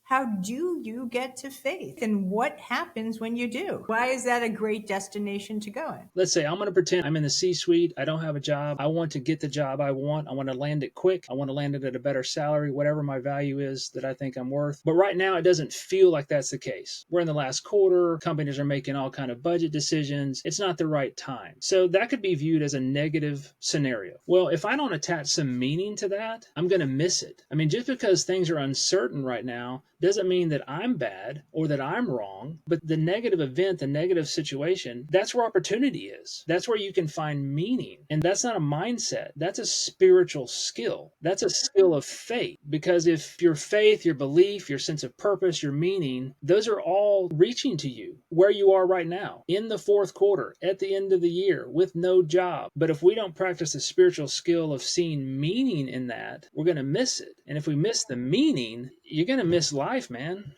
How do you get to faith, and what happens when you do? Why is that a great destination to go in? Let's say I'm going to pretend I'm in the C-suite. I don't have a job. I want to get the job I want. I want to land it quick. I want to land it at a better salary, whatever my value is that I think I'm worth. But right now, it doesn't feel like that's the case. We're in the last quarter. Companies are making all kind of budget decisions. It's not the right time. So that could be viewed as a negative scenario. Well, if I don't attach some meaning to that, I'm going to miss it. I mean, just because things are uncertain right now doesn't mean that I'm bad or that I'm wrong, but the negative event, the negative situation, that's where opportunity is. That's where you can find meaning. And that's not a mindset. That's a spiritual skill. That's a skill of faith. Because if your faith, your belief, your sense of purpose, your meaning, those are all reaching to you where you are right now in the fourth quarter, at the end of the year, with no job. But if we don't practice the spiritual skill of seeing meaning in that, we're going to miss it. And if we miss the meaning, you're going to miss life, man.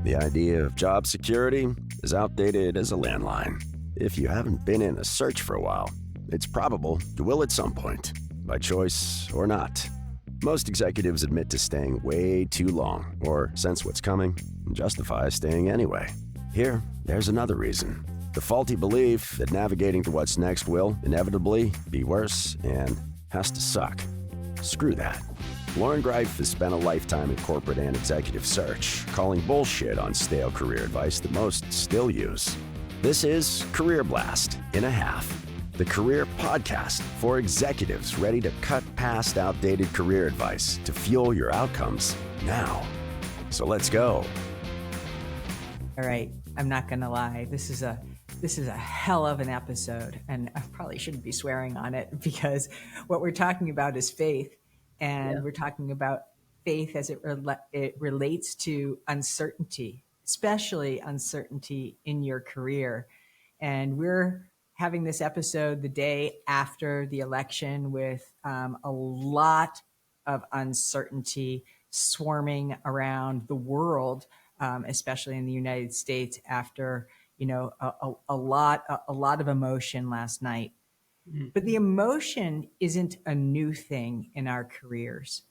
The idea of job security is outdated as a landline. If you haven't been in a search for a while, it's probable you will at some point, by choice or not. Most executives admit to staying way too long or sense what's coming and justify staying anyway. There's another reason. The faulty belief that navigating to what's next will inevitably be worse and has to suck. Screw that. Lauren Greif has spent a lifetime in corporate and executive search, calling bullshit on stale career advice that most still use. This is Career Blast in a Half, the career podcast for executives ready to cut past outdated career advice to fuel your outcomes now. So let's go. All right, I'm not going to lie. This is a hell of an episode, and I probably shouldn't be swearing on it because what we're talking about is faith, and we're talking about faith as it relates to uncertainty, especially uncertainty in your career. And we're having this episode the day after the election with a lot of uncertainty swarming around the world, especially in the United States after a lot of emotion last night. But the emotion isn't a new thing in our careers,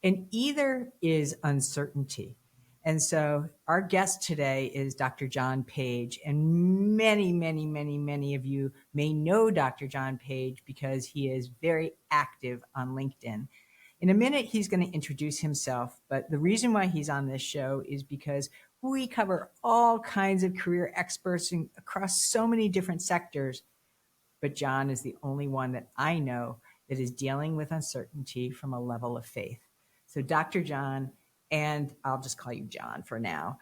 and either is uncertainty. And so our guest today is Dr. John Page, and many of you may know Dr. John Page because he is very active on LinkedIn. In a minute, he's going to introduce himself, but the reason why he's on this show is because we cover all kinds of career experts across so many different sectors, but John is the only one that I know that is dealing with uncertainty from a level of faith. So Dr. John, and I'll just call you John for now.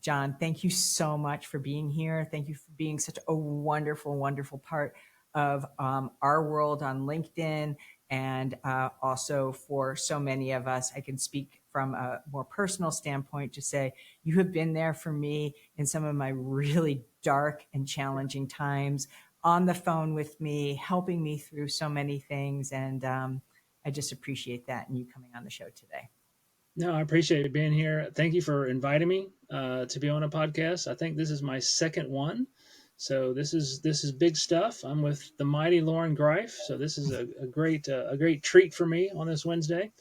John, thank you so much for being here. Thank you for being such a wonderful part of our world on LinkedIn. And also for so many of us, I can speak from a more personal standpoint to say you have been there for me in some of my really dark and challenging times, on the phone with me, helping me through so many things. And I just appreciate that and you coming on the show today. No, I appreciate being here. Thank you for inviting me to be on a podcast. I think this is my second one. So this is big stuff. I'm with the mighty Lauren Greif. So this is a great treat for me on this Wednesday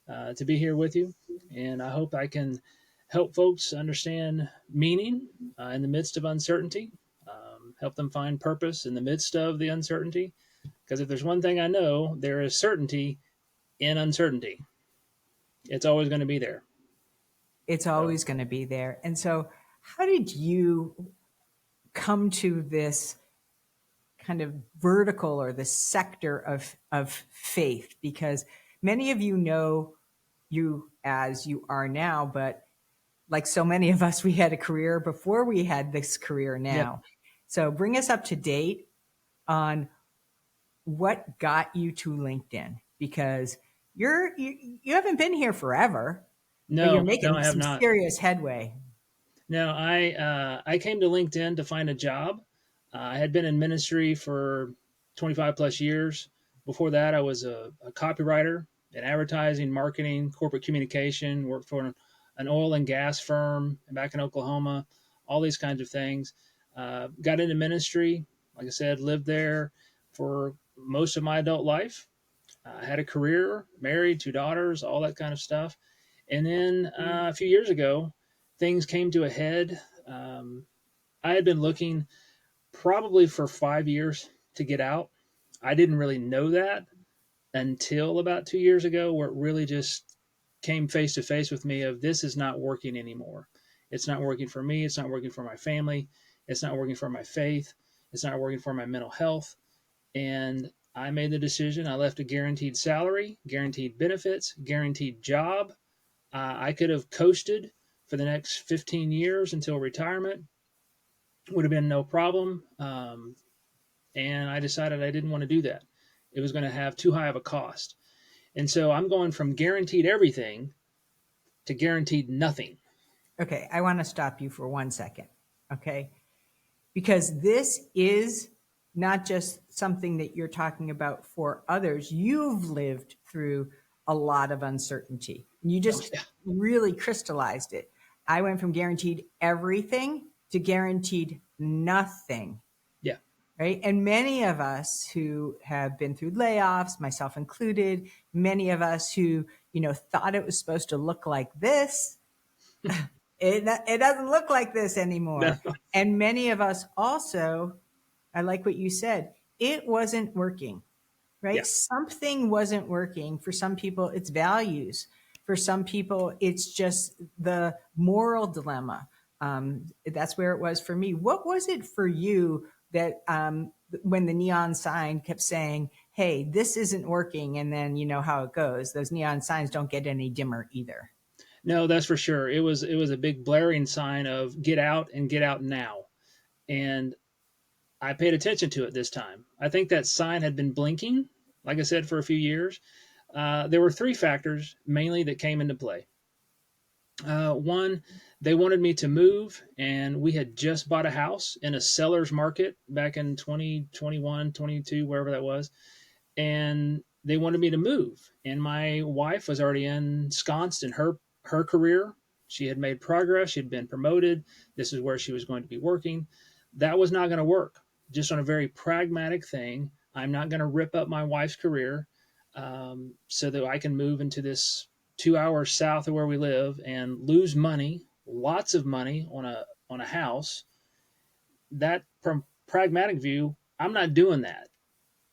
to be here with you. And I hope I can help folks understand meaning in the midst of uncertainty, help them find purpose in the midst of the uncertainty. Because if there's one thing I know, there is certainty in uncertainty. It's always going to be there. It's always going to be there. And so how did you come to this kind of vertical or this sector of faith? Because many of you know you as you are now, but like so many of us, we had a career before we had this career now. Yeah. So bring us up to date on what got you to LinkedIn, because you haven't been here forever. But you're making I have some not. serious headway. No, I came to LinkedIn to find a job. I had been in ministry for 25 plus years. Before that, I was a copywriter in advertising, marketing, corporate communication, worked for an oil and gas firm back in Oklahoma, all these kinds of things. Got into ministry, like I said, lived there for most of my adult life. I had a career, married, two daughters, all that kind of stuff. And then a few years ago, things came to a head. Um, I had been looking probably for 5 years to get out. I didn't really know that until about 2 years ago, where it really just came face to face with me of this is not working anymore. It's not working for me. It's not working for my family. It's not working for my faith. It's not working for my mental health. And I made the decision. I left a guaranteed salary, guaranteed benefits, guaranteed job. I could have coasted for the next 15 years until retirement, would have been no problem. And I decided I didn't want to do that. It was going to have too high of a cost. And so I'm going from guaranteed everything to guaranteed nothing. Okay, I want to stop you for 1 second. Okay, because this is not just something that you're talking about for others. You've lived through a lot of uncertainty. You Oh, just yeah. really crystallized it. I went from guaranteed everything to guaranteed nothing, Yeah. right? And many of us who have been through layoffs, myself included, many of us who, thought it was supposed to look like this, it doesn't look like this No. anymore. And many of us also, I like what you said, it wasn't working, right? Yeah. Something wasn't working. For some people, it's values. For some people, it's just the moral dilemma. That's where it was for me. What was it for you that when the neon sign kept saying, hey, this isn't working, and then you know how it goes, those neon signs don't get any dimmer either. No, that's for sure. It was a big blaring sign of get out and get out now. And I paid attention to it this time. I think that sign had been blinking, like I said, for a few years. There were three factors mainly that came into play. One, they wanted me to move, and we had just bought a house in a seller's market back in 2021, 22, wherever that was. And they wanted me to move. And my wife was already ensconced in her career. She had made progress. She had been promoted. This is where she was going to be working. That was not going to work. Just on a very pragmatic thing, I'm not going to rip up my wife's career so that I can move into this 2 hours south of where we live and lose money, lots of money on a house. That from pragmatic view, I'm not doing that.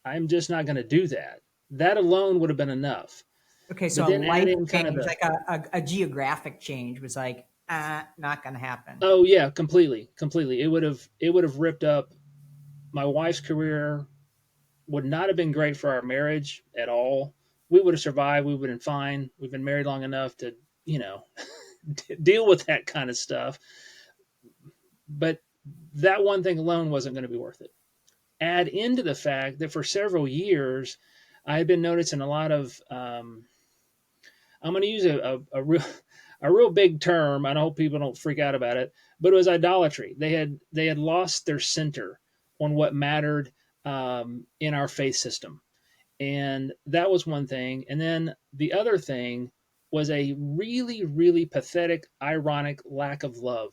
I'm just not going to do that. That alone would have been enough. Okay, But so a then add life in kind of change, the, like a geographic change, was like, not going to happen. oh yeah, completely, completely. It would have ripped up my wife's career. Would not have been great for our marriage at all. We would have survived. We would have been fine. We've been married long enough to, you know, deal with that kind of stuff. But that one thing alone wasn't going to be worth it. Add into the fact that for several years, I had been noticing a lot of I'm going to use a real big term. I hope people don't freak out about it, but it was idolatry. They had lost their center on what mattered in our faith system, and that was one thing. And then the other thing was a really, really pathetic, ironic lack of love.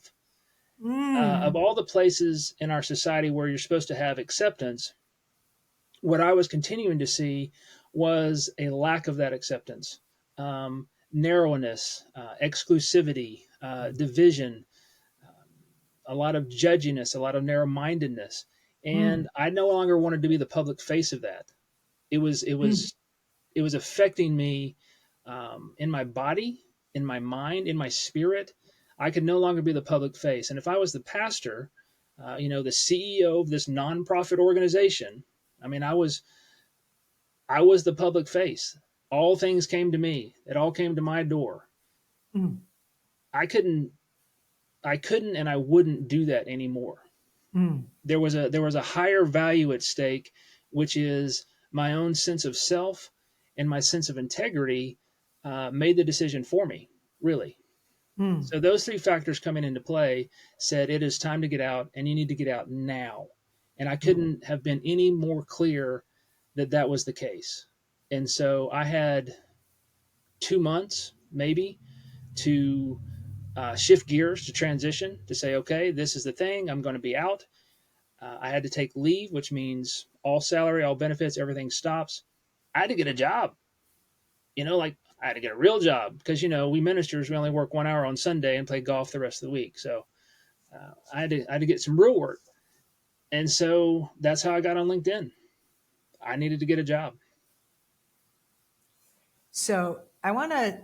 Of Mm, all the places in our society where you're supposed to have acceptance, what I was continuing to see was a lack of that acceptance, narrowness, exclusivity, division, a lot of judginess, a lot of narrow mindedness. mm, And I no longer wanted to be the public face of that. It was, it mm. was, it was affecting me in my body, in my mind, in my spirit. I could no longer be the public face. And if I was the pastor, the CEO of this nonprofit organization, I mean, I was the public face. All things came to me. It all came to my door. Mm, I couldn't and I wouldn't do that anymore. mm, There was a higher value at stake, which is my own sense of self and my sense of integrity made the decision for me, really. mm, So those three factors coming into play said it is time to get out and you need to get out now. And I mm, couldn't have been any more clear that that was the case. And so I had 2 months maybe to shift gears, to transition, to say, okay, this is the thing. I'm going to be out. I had to take leave, which means all salary, all benefits, everything stops. I had to get a job. Like I had to get a real job because we ministers we only work 1 hour on Sunday and play golf the rest of the week. So I had to get some real work, and so that's how I got on LinkedIn. I needed to get a job. So I want to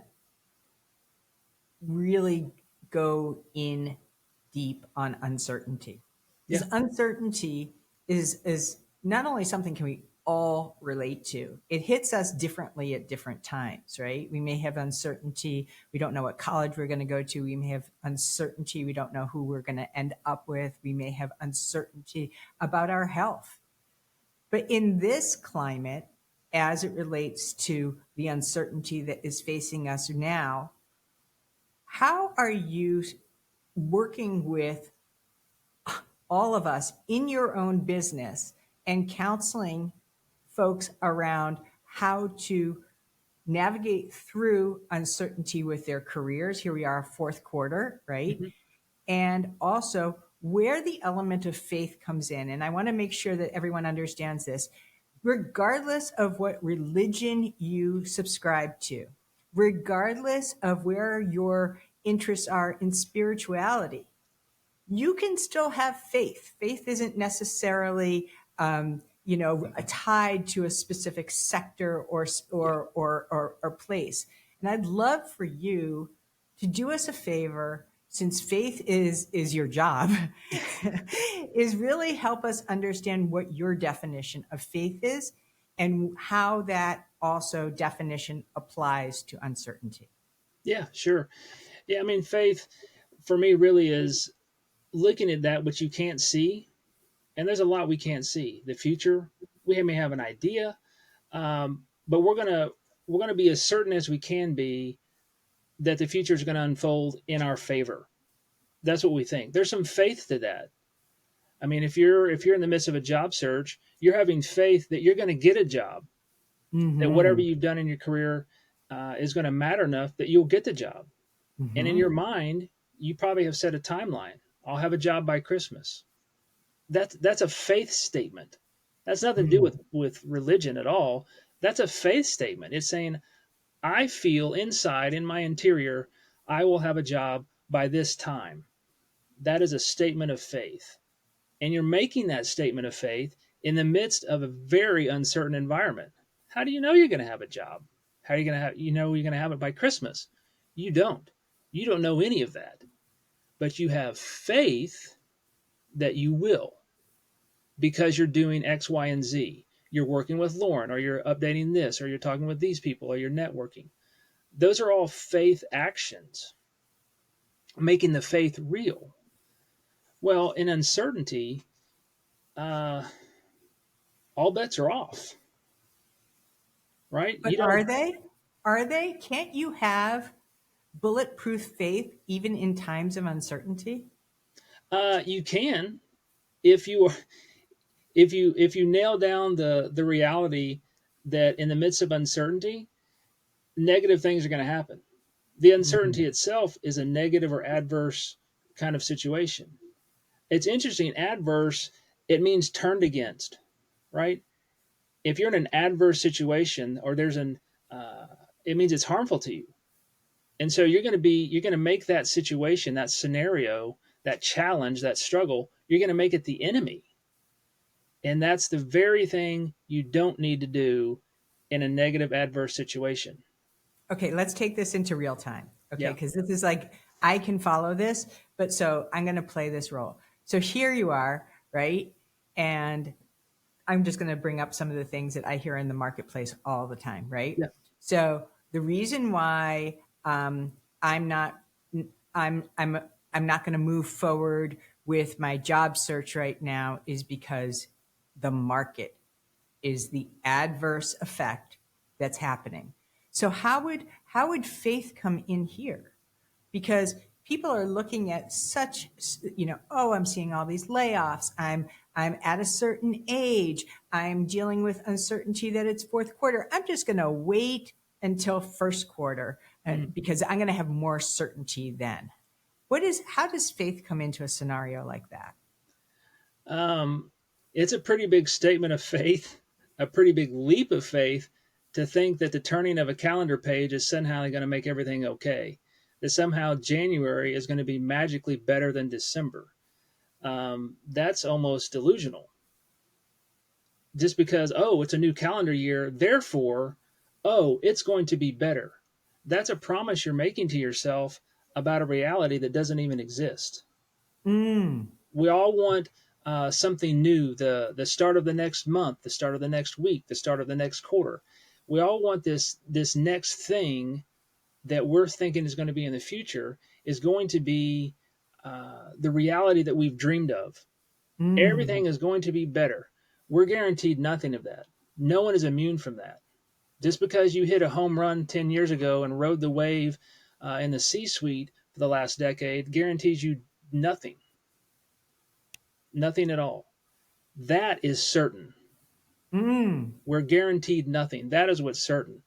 really go in deep on uncertainty, Yeah. because uncertainty is not only something can we all relate to. It hits us differently at different times, right? We may have uncertainty. We don't know what college we're going to go to. We may have uncertainty. We don't know who we're going to end up with. We may have uncertainty about our health. But in this climate, as it relates to the uncertainty that is facing us now, how are you working with all of us in your own business and counseling folks around how to navigate through uncertainty with their careers? Here we are, fourth quarter, right? Mhm. And also where the element of faith comes in. And I want to make sure that everyone understands this. Regardless of what religion you subscribe to, regardless of where your interests are in spirituality, you can still have faith. Faith isn't necessarily, tied to a specific sector Yeah. or place. And I'd love for you to do us a favor, since faith is your job, is really help us understand what your definition of faith is and how that also definition applies to uncertainty. Yeah, sure. Yeah, I mean, faith for me really is looking at that which you can't see, and there's a lot we can't see. The future, we may have an idea, but we're gonna be as certain as we can be that the future is going to unfold in our favor. That's what we think. There's some faith to that. I mean, if you're in the midst of a job search, you're having faith that you're going to get a job, that whatever Mm-hmm. you've done in your career is going to matter enough that you'll get the job. And in Mm-hmm. your mind, you probably have set a timeline. I'll have a job by Christmas. That's a faith statement. That's nothing to do Mm-hmm. with religion at all. That's a faith statement. It's saying I feel inside in my interior I will have a job by this time. That is a statement of faith. And you're making that statement of faith in the midst of a very uncertain environment. How do you know you're going to have a job? How are you going to have you're going to have it by Christmas? You don't. You don't know any of that. But you have faith that you will because you're doing X, Y, and Z. You're working with Lauren, or you're updating this, or you're talking with these people, or you're networking. Those are all faith actions, making the faith real. Well, in uncertainty, uh, all bets are off, right? But are they? Are they? Can't you have bulletproof faith even in times of uncertainty? You can if you if you nail down the reality that in the midst of uncertainty, negative things are going to happen. The Mhm. uncertainty itself is a negative or adverse kind of situation. It's interesting. Adverse, it means turned against, right? If you're in an adverse situation or there's uh, it means it's harmful to you. And so you're going to make that situation, that scenario, that challenge, that struggle, you're going to make it the enemy. And that's the very thing you don't need to do in a negative adverse situation. Okay, let's take this into real time. Okay, Yeah. because this is like, I can follow this, but so I'm going to play this role. So here you are, right? And I'm just going to bring up some of the things that I hear in the marketplace all the time, right? Yeah. So the reason why I'm not I'm I'm I'm not going to move forward with my job search right now is because the market is the adverse effect that's happening. So how would faith come in here? Because people are looking at such, oh, I'm seeing all these layoffs. I'm at a certain age. I'm dealing with uncertainty that it's fourth quarter. I'm just going to wait until first quarter Mhm. because I'm going to have more certainty then. How does faith come into a scenario like that? Um, it's a pretty big statement of faith, a pretty big leap of faith to think that the turning of a calendar page is somehow going to make everything okay, that somehow January is going to be magically better than December. That's almost delusional. Just because, oh, it's a new calendar year, therefore, oh, it's going to be better. That's a promise you're making to yourself about a reality that doesn't even exist. Mm. We all want something new, the start of the next month, the start of the next week, the start of the next quarter. We all want this next thing that we're thinking is going to be in the future is going to be the reality that we've dreamed of. Mm. Everything is going to be better. We're guaranteed nothing of that. No one is immune from that. Just because you hit a home run 10 years ago and rode the wave in the C suite for the last decade guarantees you nothing. Nothing at all. That is certain. Mm. We're guaranteed nothing. That is what's certain.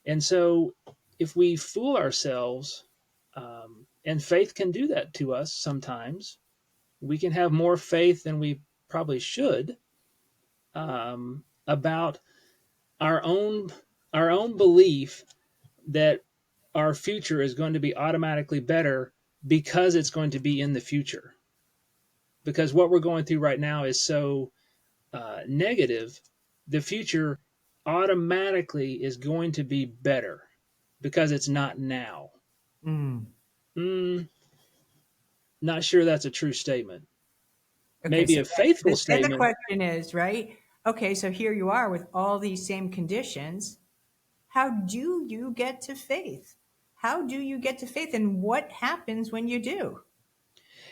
And so if we fool ourselves, and faith can do that to us sometimes, we can have more faith than we probably should about our own belief that our future is going to be automatically better because it's going to be in the future. Because what we're going through right now is so negative, the future automatically is going to be better because it's not now. Mm. Mm, not sure that's a true statement. Okay, Maybe so a faithful then the statement. question is, right? Okay, so here you are with all these same conditions. How do you get to faith? How do you get to faith, and what happens when you do?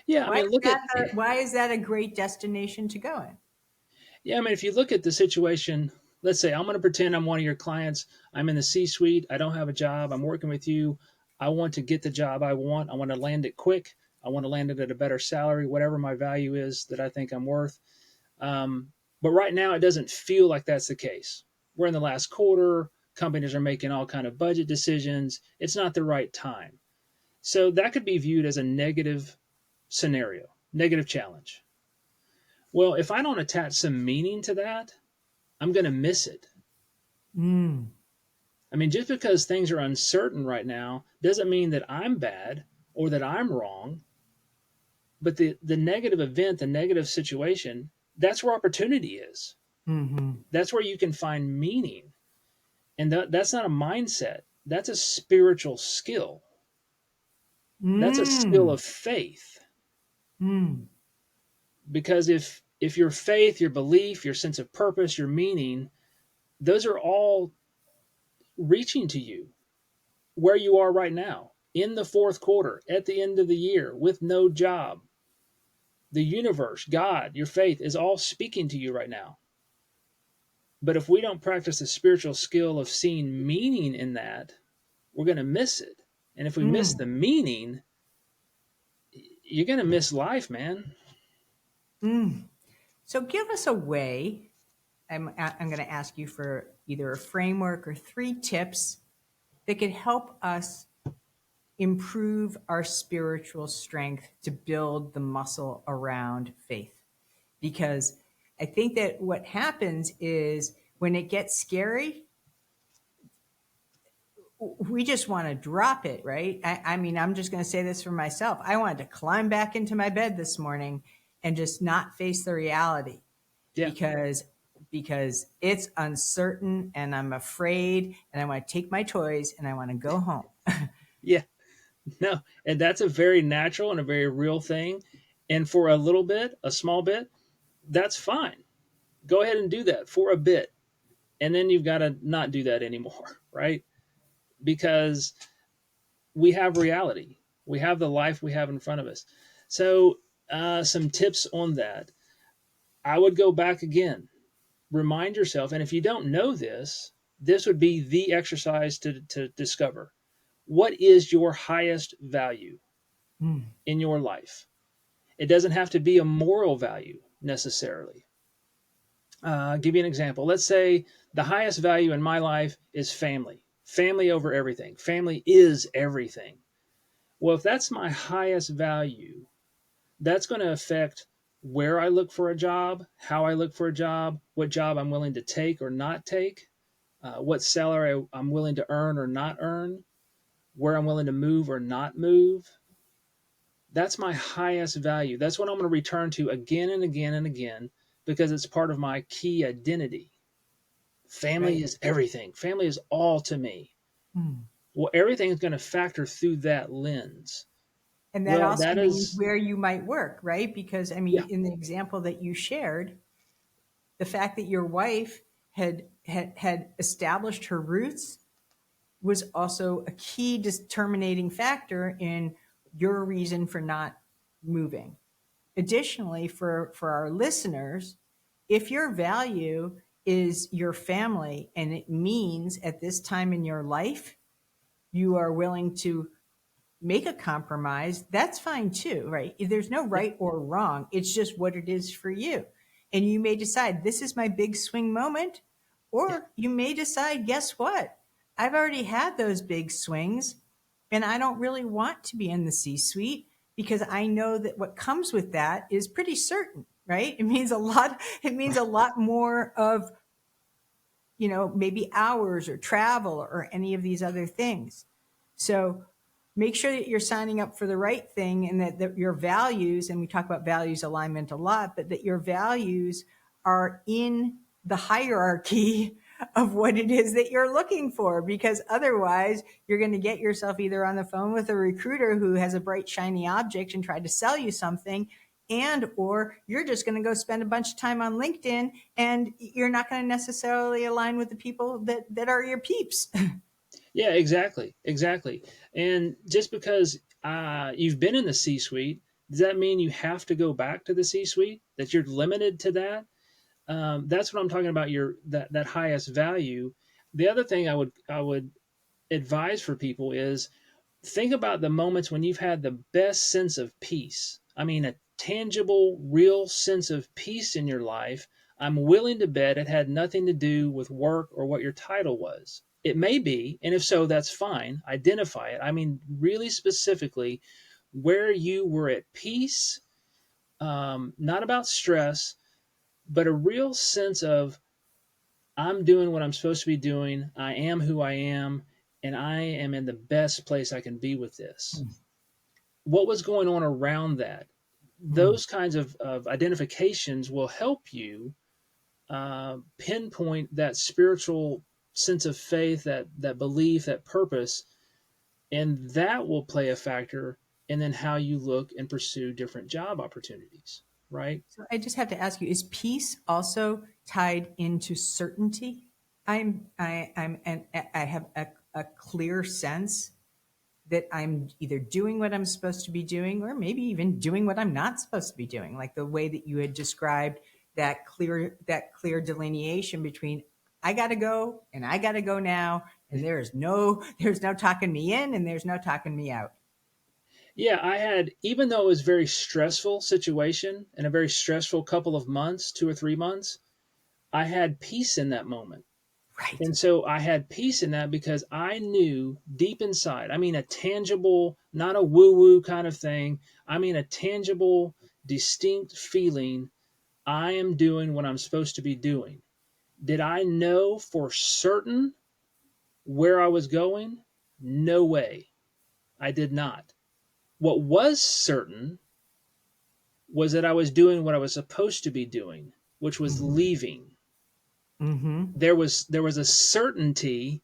Yeah, I mean, look at Why is that a great destination to go in? yeah, I mean, if you look at the situation, let's say I'm going to pretend I'm one of your clients. I'm in the C suite. I don't have a job. I'm working with you. I want to get the job I want. I want to land it quick. I want to land it at a better salary, whatever my value is that I think I'm worth. Um, but right now, it doesn't feel like that's the case. We're in the last quarter. Companies are making all kind of budget decisions. It's not the right time. So that could be viewed as a negative scenario, negative challenge. Well, if I don't attach some meaning to that, I'm going to miss it. Mm. I mean, just because things are uncertain right now doesn't mean that I'm bad or that I'm wrong. But the negative event, the negative situation, that's where opportunity is. Hmm. That's where you can find meaning. And that's not a mindset, that's a spiritual skill. That's a skill Mm. of faith. Mm. Because if your faith, your belief, your sense of purpose, your meaning, those are all reaching to you where you are right now in the fourth quarter at the end of the year with no job. The universe, God, your faith is all speaking to you right now. But if we don't practice the spiritual skill of seeing meaning in that, we're going to miss it. And if we miss Mm. the meaning, you're going to miss life, man. Mm. So give us a way. I'm going to ask you for either a framework or three tips that could help us improve our spiritual strength to build the muscle around faith. Because I think that what happens is when it gets scary, we just want to drop it, right? I mean, I'm just going to say this for myself. I wanted to climb back into my bed this morning and just not face the reality Yeah. because it's uncertain and I'm afraid and I want to take my toys and I want to go home. Yeah. No. And that's a very natural and a very real thing. And for a little bit, a small bit, that's fine. Go ahead and do that for a bit. And then you've got to not do that anymore, right? Because we have reality. We have the life we have in front of us. So, some tips on that. I would go back again, remind yourself, and if you don't know this, this would be the exercise to discover what is your highest value Mm. in your life. It doesn't have to be a moral value necessarily. I'll give you an example. Let's say the highest value in my life is family. Family over everything. Family is everything. Well, if that's my highest value, that's going to affect where I look for a job, how I look for a job, what job I'm willing to take or not take. what salary I'm willing to earn or not earn, where I'm willing to move or not move. That's my highest value. That's what I'm going to return to again and again and again because it's part of my key identity. Family Right. is everything. Family is all to me. Hmm. Well, everything is going to factor through that lens. And that Well, also that means is, where you might work, right? Because I mean, yeah, in the example that you shared, the fact that your wife had established her roots was also a key determining factor in your reason for not moving. Additionally, for our listeners, if your value is your family and it means at this time in your life you are willing to make a compromise, that's fine too, right? There's no yeah, right or wrong. It's just what it is for you. And you may decide this is my big swing moment, yeah, or you may decide, guess what? I've already had those big swings and I don't really want to be in the C suite because I know that what comes with that is pretty certain, right? It means a lot. It means a lot more of, maybe hours or travel or any of these other things. So make sure that you're signing up for the right thing and that your values, and we talk about values alignment a lot, but that your values are in the hierarchy of what it is that you're looking for, because otherwise you're going to get yourself either on the phone with a recruiter who has a bright shiny object and try to sell you something, and or you're just going to go spend a bunch of time on LinkedIn and you're not going to necessarily align with the people that are your peeps. yeah, exactly, exactly. And just because you've been in the C-suite, does that mean you have to go back to the C-suite? That you're limited to that? That's what I'm talking about. Your that highest value. The other thing I would advise for people is think about the moments when you've had the best sense of peace. I mean, a tangible, real sense of peace in your life. I'm willing to bet it had nothing to do with work or what your title was. It may be, and if so, that's fine. Identify it. I mean, really specifically, where you were at peace, not about stress, but a real sense of I'm doing what I'm supposed to be doing. I am who I am, and I am in the best place I can be with this. What was going on around that? Those kinds of identifications will help you pinpoint that spiritual sense of faith, that belief, that purpose, and that will play a factor in then how you look and pursue different job opportunities, right? So I just have to ask you, is peace also tied into certainty? And I have a clear sense that I'm either doing what I'm supposed to be doing, or maybe even doing what I'm not supposed to be doing. Like the way that you had described that clear delineation between I got to go and I got to go now. And there's no talking me in and there's no talking me out. Yeah, I had, even though it was a very stressful situation and a very stressful couple of months, 2 or 3 months, I had peace in that moment. Right. And so I had peace in that because I knew deep inside, I mean, a tangible, not a woo woo kind of thing. I mean, a tangible, distinct feeling I am doing what I'm supposed to be doing. Did I know for certain where I was going? No way. I did not. What was certain was that I was doing what I was supposed to be doing, which was Mm-hmm. leaving. Mm-hmm. There was a certainty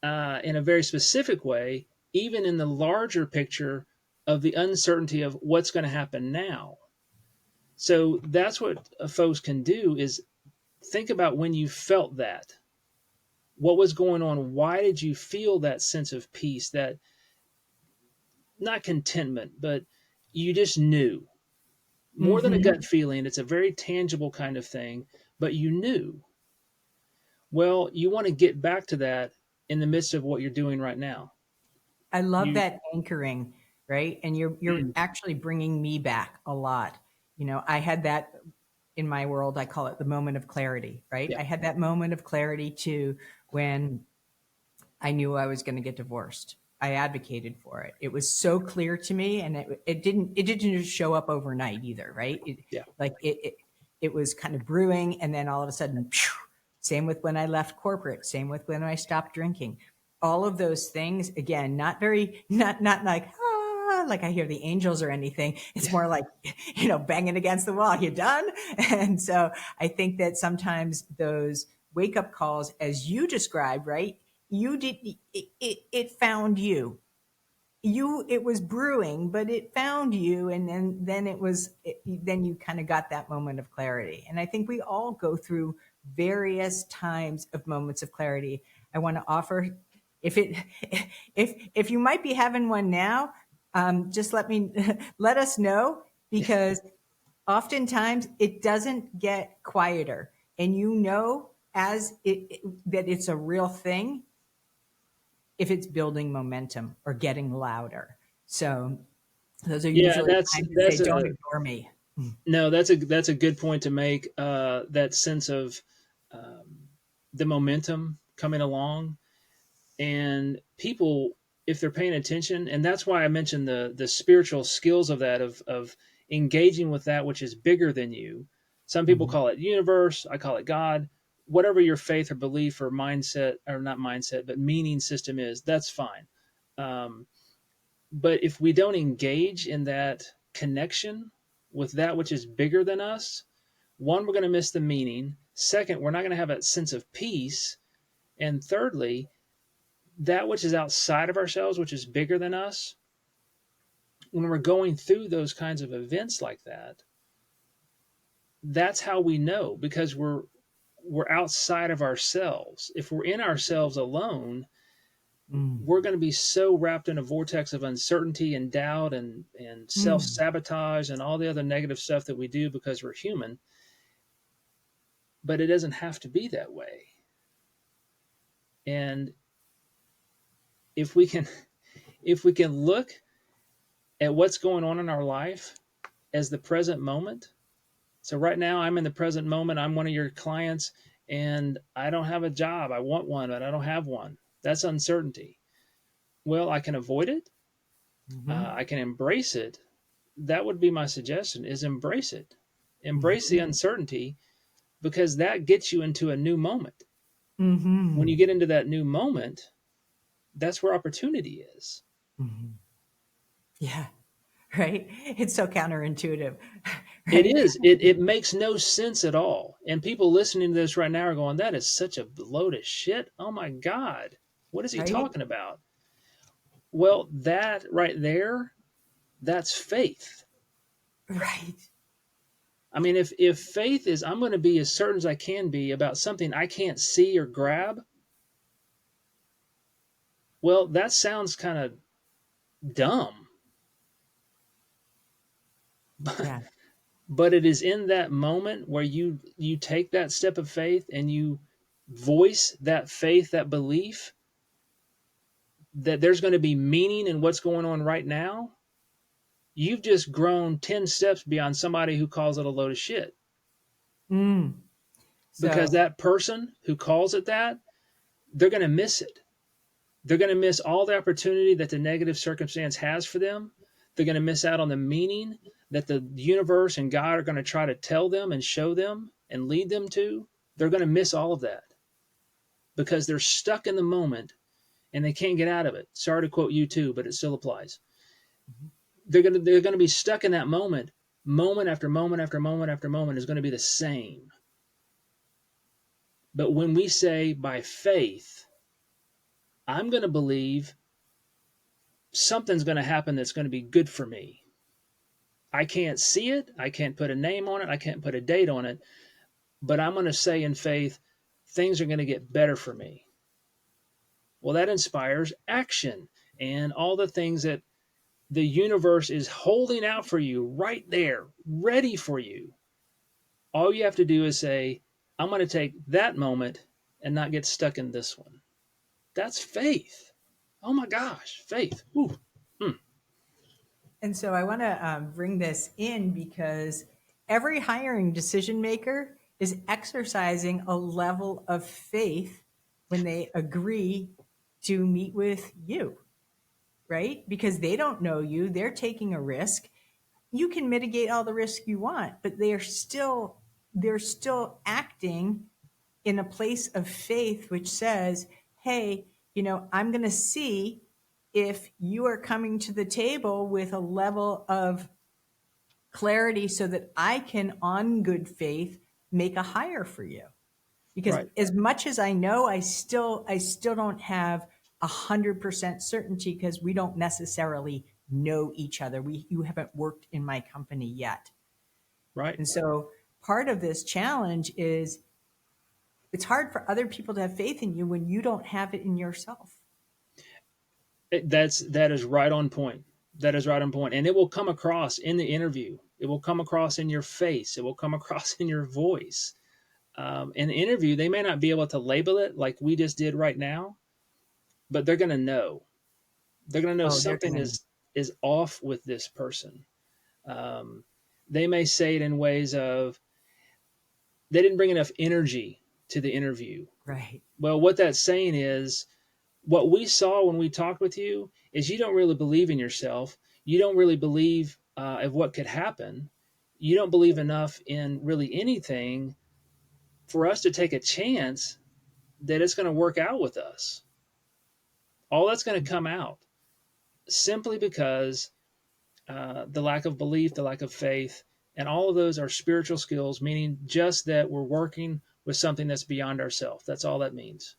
in a very specific way, even in the larger picture of the uncertainty of what's going to happen now. So that's what folks can do is think about when you felt that. What was going on? Why did you feel that sense of peace, that not contentment, but you just knew? More than a Mm-hmm. gut feeling, it's a very tangible kind of thing, but you knew. Well, you want to get back to that in the midst of what you're doing right now. I love You that anchoring, right? And you're mm, actually bringing me back a lot. I had that in my world. I call it the moment of clarity, right? yeah, I had that moment of clarity too when I knew I was going to get divorced. I advocated for it. It was so clear to me, and it didn't just show up overnight either, right? yeah, Like it was kind of brewing, and then all of a sudden, phew, Same with when I left corporate. Same with when I stopped drinking. All of those things, again, not very, not like, like I hear the angels or anything. It's more like, banging against the wall. You done? And so I think that sometimes those wake up calls, as you described, right? You did, it found you. It was brewing, but it found you. And then you kind of got that moment of clarity. And I think we all go through various times of moments of clarity. I want to offer, if it, if you might be having one now, just let us know, because oftentimes it doesn't get quieter, and as that it's a real thing if it's building momentum or getting louder. So those are Yeah, usually times to say, that's don't a ignore me. no, that's a good point to make. That sense of um, the momentum coming along, and people, if they're paying attention, and that's why I mentioned the spiritual skills of that, of engaging with that which is bigger than you. Some people Mhm. call it universe, I call it God. Whatever your faith or belief or mindset, or not mindset, but meaning system is, that's fine. um, but if we don't engage in that connection with that which is bigger than us, one, we're going to miss the meaning. Second, we're not going to have a sense of peace. And thirdly, that which is outside of ourselves, which is bigger than us, when we're going through those kinds of events like that, that's how we know, because we're outside of ourselves. If we're in ourselves alone, Mm. we're going to be so wrapped in a vortex of uncertainty and doubt and Mm. self-sabotage and all the other negative stuff that we do because we're human. But it doesn't have to be that way. And if we can if we can look at what's going on in our life as the present moment. So right now I'm in the present moment. I'm one of your clients and I don't have a job. I want one, but I don't have one. That's uncertainty. Well, I can avoid it. Mhm. I can embrace it. That would be my suggestion, is embrace it. Embrace the Mhm. uncertainty, because that gets you into a new moment. When you Mhm. get into that new moment, that's where opportunity is. Mhm. Yeah. Right. It's so counterintuitive. It Right. is. It makes no sense at all. And people listening to this right now are going, that is such a load of shit. Oh my God. What is he Right. talking about? Well, that right there, that's faith. Right. I mean, if faith is, I'm going to be as certain as I can be about something I can't see or grab, well, that sounds kind of dumb. Yeah. But it is in that moment where you take that step of faith and you voice that faith, that belief that there's going to be meaning in what's going on right now. You've just grown 10 steps beyond somebody who calls it a load of shit. Mm. Because So, that person who calls it that, they're going to miss it. They're going to miss all the opportunity that the negative circumstance has for them. They're going to miss out on the meaning that the universe and God are going to try to tell them and show them and lead them to. They're going to miss all of that because they're stuck in the moment and they can't get out of it. Sorry to quote you too, but it still applies. They're going to be stuck in that moment. Moment after moment after moment after moment is going to be the same. But when we say by faith, I'm going to believe something's going to happen that's going to be good for me. I can't see it. I can't put a name on it. I can't put a date on it. But I'm going to say in faith, things are going to get better for me. Well, that inspires action and all the things that the universe is holding out for you right there, ready for you. All you have to do is say, I'm going to take that moment and not get stuck in this one. That's faith. Oh my gosh, faith. Ooh. Mm. and so I want to bring this in because every hiring decision maker is exercising a level of faith when they agree to meet with you, right? Because they don't know you, they're taking a risk. You can mitigate all the risk you want, but they're still acting in a place of faith, which says, hey, I'm going to see if you are coming to the table with a level of clarity so that I can, on good faith, make a hire for you. Because Right. as much as I know, I still don't have 100% certainty because we don't necessarily know each other. You haven't worked in my company yet. Right. And so part of this challenge is it's hard for other people to have faith in you when you don't have it in yourself. That is right on point. That is right on point. And it will come across in the interview. It will come across in your face. It will come across in your voice. In the interview, they may not be able to label it like we just did right now, but they're going to know. They're going to know Oh, they're something going to, is off with this person. Um, they may say it in ways of they didn't bring enough energy to the interview. right. Well, what that's saying is what we saw when we talked with you is you don't really believe in yourself. You don't really believe of what could happen. You don't believe enough in really anything for us to take a chance that it's going to work out with us. All that's going to come out simply because the lack of belief, the lack of faith, and all of those are spiritual skills, meaning just that we're working with something that's beyond ourselves. That's all that means.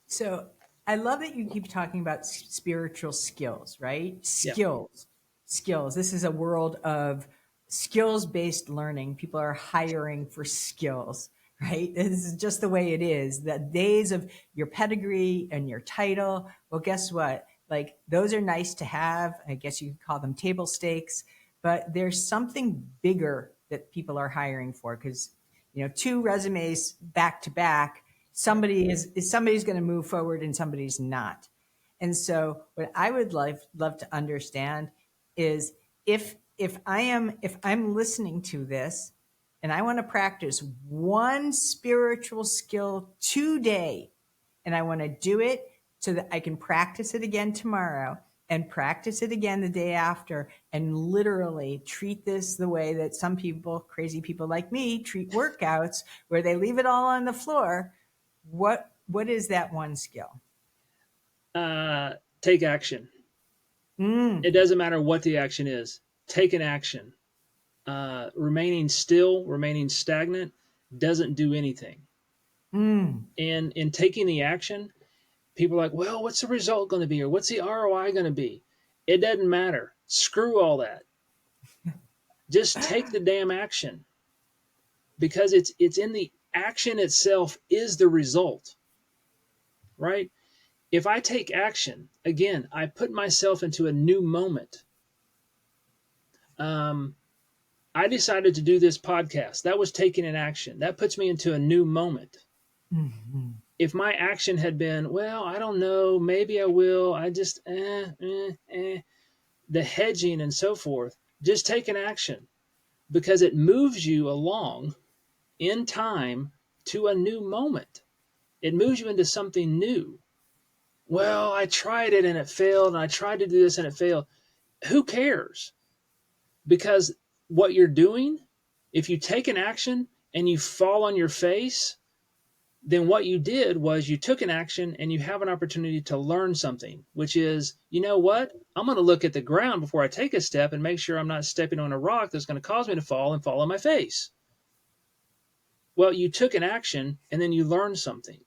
So I love that you keep talking about spiritual skills, right? Yeah. Skills. This is a world of skills based learning. People are hiring for skills, right? This is just the way it is. The days of your pedigree and your title. Well, guess what? Like those are nice to have. I guess you could call them table stakes, but there's something bigger that people are hiring for because, two resumes back to back, somebody's going to move forward and somebody's not. And so what I would love to understand is if I'm listening to this and I want to practice one spiritual skill today and I want to do it so that I can practice it again tomorrow and practice it again the day after and literally treat this the way that some people, crazy people like me, treat workouts where they leave it all on the floor. What is that one skill? Take action. Mm, It doesn't matter what the action is. Take an action. Remaining still, remaining stagnant doesn't do anything. mm. And in taking the action, people are like, well, what's the result going to be? Or what's the ROI going to be? It doesn't matter. Screw all that. Just take the damn action because it's in the action itself is the result, right? If I take action, again, I put myself into a new moment. Um, I decided to do this podcast. That was taking an action. That puts me into a new moment. Mhm. If my action had been, well, I don't know, maybe I will, I just, the hedging and so forth, just take an action because it moves you along in time to a new moment. It moves you into something new. Well, I tried it and it failed, and I tried to do this and it failed. Who cares? Because what you're doing, if you take an action and you fall on your face, then what you did was you took an action and you have an opportunity to learn something, which is, you know what? I'm going to look at the ground before I take a step and make sure I'm not stepping on a rock that's going to cause me to fall and fall on my face. Well, you took an action and then you learned something.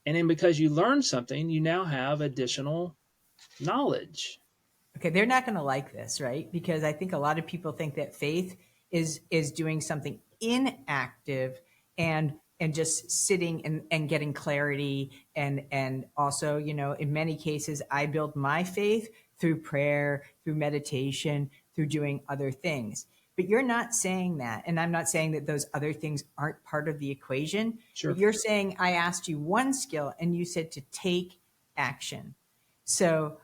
And then because you learned something, you now have additional knowledge. Okay, they're not going to like this, right? Because I think a lot of people think that faith is doing something inactive and just sitting and getting clarity and also, in many cases I build my faith through prayer, through meditation, through doing other things. But you're not saying that, and I'm not saying that those other things aren't part of the equation, Sure. but you're saying I asked you one skill and you said to take action. So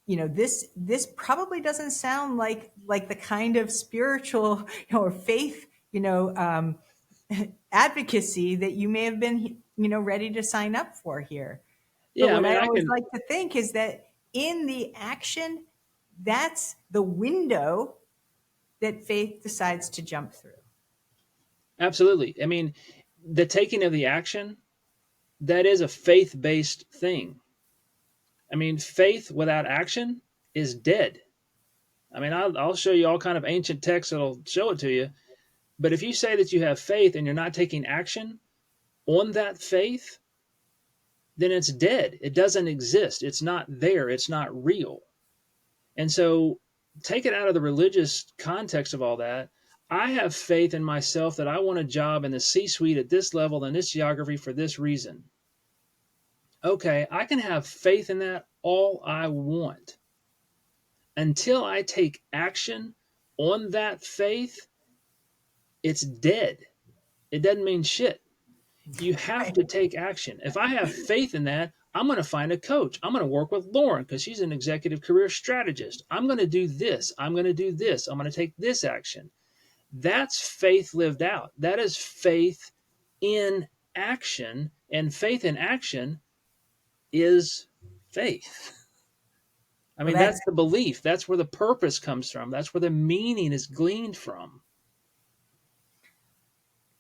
this probably doesn't sound like the kind of spiritual or faith advocacy that you may have been ready to sign up for here. But Yeah, I what mean, I I always can like to think is that in the action, that's the window that faith decides to jump through. absolutely. I mean, the taking of the action, that is a faith-based thing. I mean, faith without action is dead. I mean, I'll show you all kind of ancient texts that'll show it to you. But if you say that you have faith and you're not taking action on that faith, then it's dead. It doesn't exist. It's not there. It's not real. And so take it out of the religious context of all that. I have faith in myself that I want a job in the C suite at this level in this geography for this reason. Okay, I can have faith in that all I want. Until I take action on that faith, it's dead. It doesn't mean shit. You have Right. to take action. If I have faith in that, I'm going to find a coach. I'm going to work with Lauren because she's an executive career strategist. I'm going to do this. I'm going to do this. I'm going to take this action. That's faith lived out. That is faith in action. And faith in action is faith. I Well, mean, that's that's the belief. That's where the purpose comes from. That's where the meaning is gleaned from.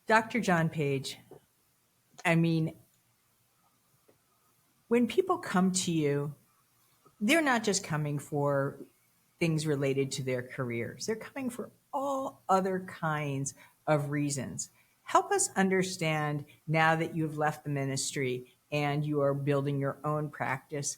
Dr. John Page. I mean, when people come to you, they're not just coming for things related to their careers, they're coming for all other kinds of reasons. Help us understand now that you've left the ministry and you are building your own practice,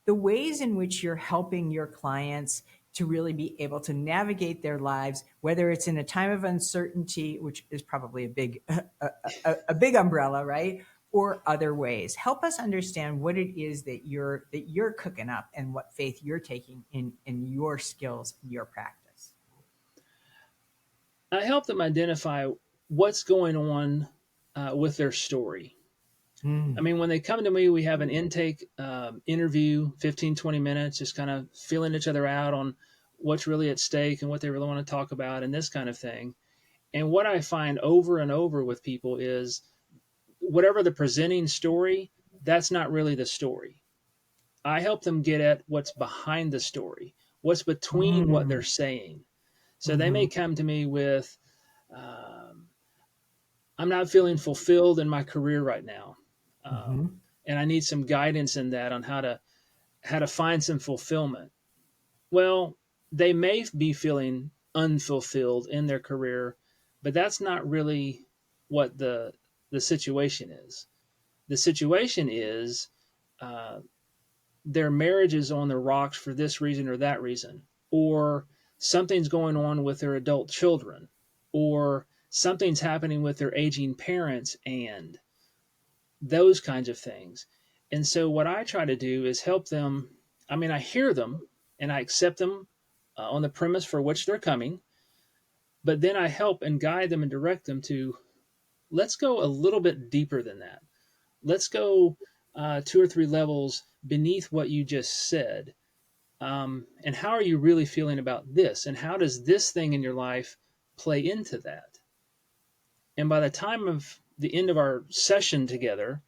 the ways in which you're helping your clients to really be able to navigate their lives, whether it's in a time of uncertainty, which is probably a big umbrella, right? Or other ways. Help us understand what it is that you're cooking up and what faith you're taking in your skills in your practice. I help them identify what's going on with their story. I Mm. mean, when they come to me, we have an intake interview, 15, 20 minutes, just kind of feeling each other out on what's really at stake and what they really want to talk about and this kind of thing. And what I find over and over with people is whatever the presenting story, that's not really the story. I help them get at what's behind the story, what's between what they're Mm. saying. So they Mm-hmm. may come to me with, um, I'm not feeling fulfilled in my career right now. Mm-hmm. And I need some guidance in that on how to find some fulfillment. Well, they may be feeling unfulfilled in their career, but that's not really what the situation is. The situation is uh, their marriage is on the rocks for this reason or that reason, or something's going on with their adult children, or something's happening with their aging parents, and those kinds of things. And so, what I try to do is help them. I mean, I hear them and I accept them on the premise for which they're coming, but then I help and guide them and direct them to let's go a little bit deeper than that. Let's go two or three levels beneath what you just said. And how are you really feeling about this? And how does this thing in your life play into that? And by the time of the end of our session together,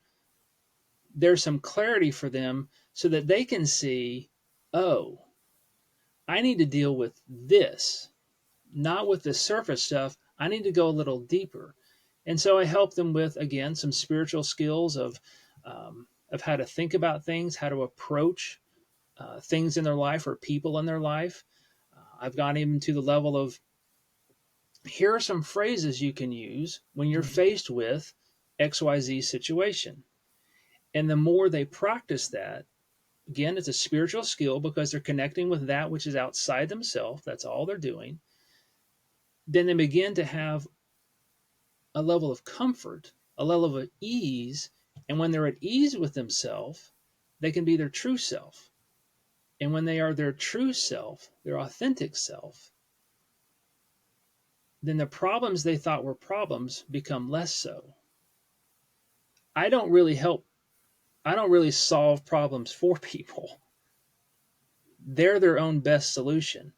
there's some clarity for them so that they can see, oh, I need to deal with this, not with the surface stuff. I need to go a little deeper. And so I help them with, again, some spiritual skills of how to think about things, how to approach things in their life or people in their life. I've gone even to the level of here are some phrases you can use when you're faced with XYZ situation. And the more they practice that, again, it's a spiritual skill because they're connecting with that which is outside themselves. That's all they're doing. Then they begin to have a level of comfort, a level of ease. And when they're at ease with themselves, they can be their true self. And when they are their true self, their authentic self, then the problems they thought were problems become less so. I don't really help, I don't really solve problems for people. They're their own best solution.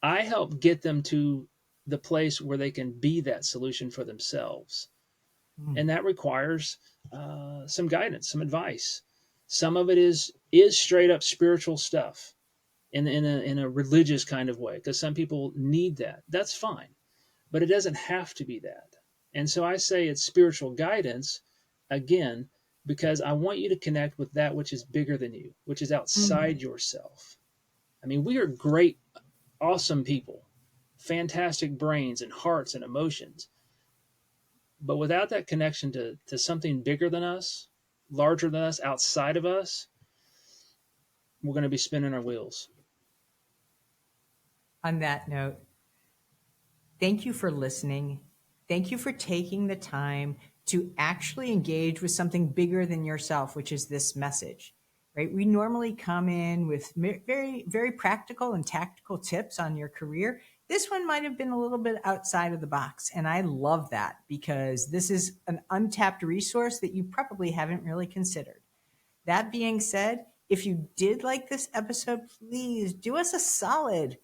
I help get them to the place where they can be that solution for themselves. Mm. And that requires some guidance, some advice. Some of it is straight up spiritual stuff in a religious kind of way, because some people need that. That's fine, but it doesn't have to be that. And so I say it's spiritual guidance, again, because I want you to connect with that which is bigger than you, which is outside yourself. I mean, we are great, awesome people, fantastic brains and hearts and emotions. But without that connection to something bigger than us, larger than us, outside of us, we're going to be spinning our wheels. On that note, thank you for listening. Thank you for taking the time to actually engage with something bigger than yourself, which is this message, right? We normally come in with very, very practical and tactical tips on your career. This one might have been a little bit outside of the box. And I love that because this is an untapped resource that you probably haven't really considered. That being said, if you did like this episode, please do us a solid.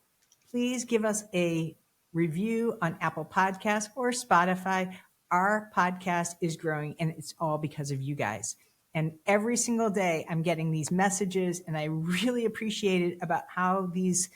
Please give us a review on Apple Podcasts or Spotify. Our podcast is growing and it's all because of you guys. And every single day I'm getting these messages and I really appreciate it about how these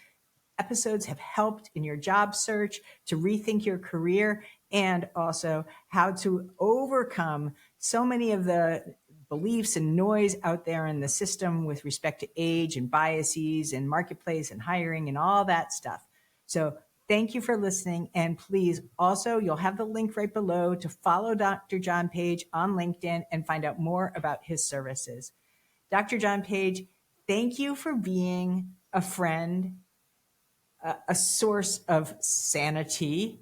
episodes have helped in your job search, to rethink your career, and also how to overcome so many of the beliefs and noise out there in the system with respect to age and biases and marketplace and hiring and all that stuff. So thank you for listening. And please also, you'll have the link right below to follow Dr. John Page on LinkedIn and find out more about his services. Dr. John Page, thank you for being a friend, a source of sanity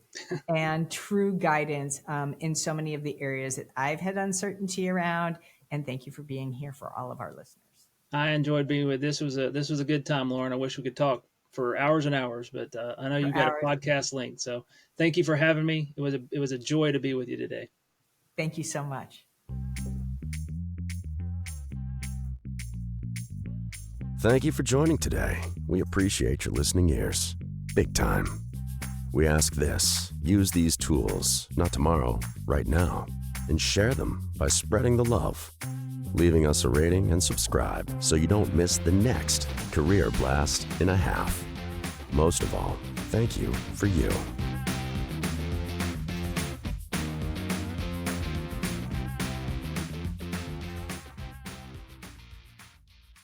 and true guidance in so many of the areas that I've had uncertainty around. And thank you for being here for all of our listeners. I enjoyed being with this was a good time, Lauren. I wish we could talk for hours and hours, but I know For you've got a hours. podcast link. So thank you for having me. It was a joy to be with you today. Thank you so much. Thank you for joining today. We appreciate your listening ears. Big time. We ask this: use these tools, not tomorrow, right now, and share them by spreading the love, leaving us a rating and subscribe so you don't miss the next career blast in a half. Most of all, thank you for you.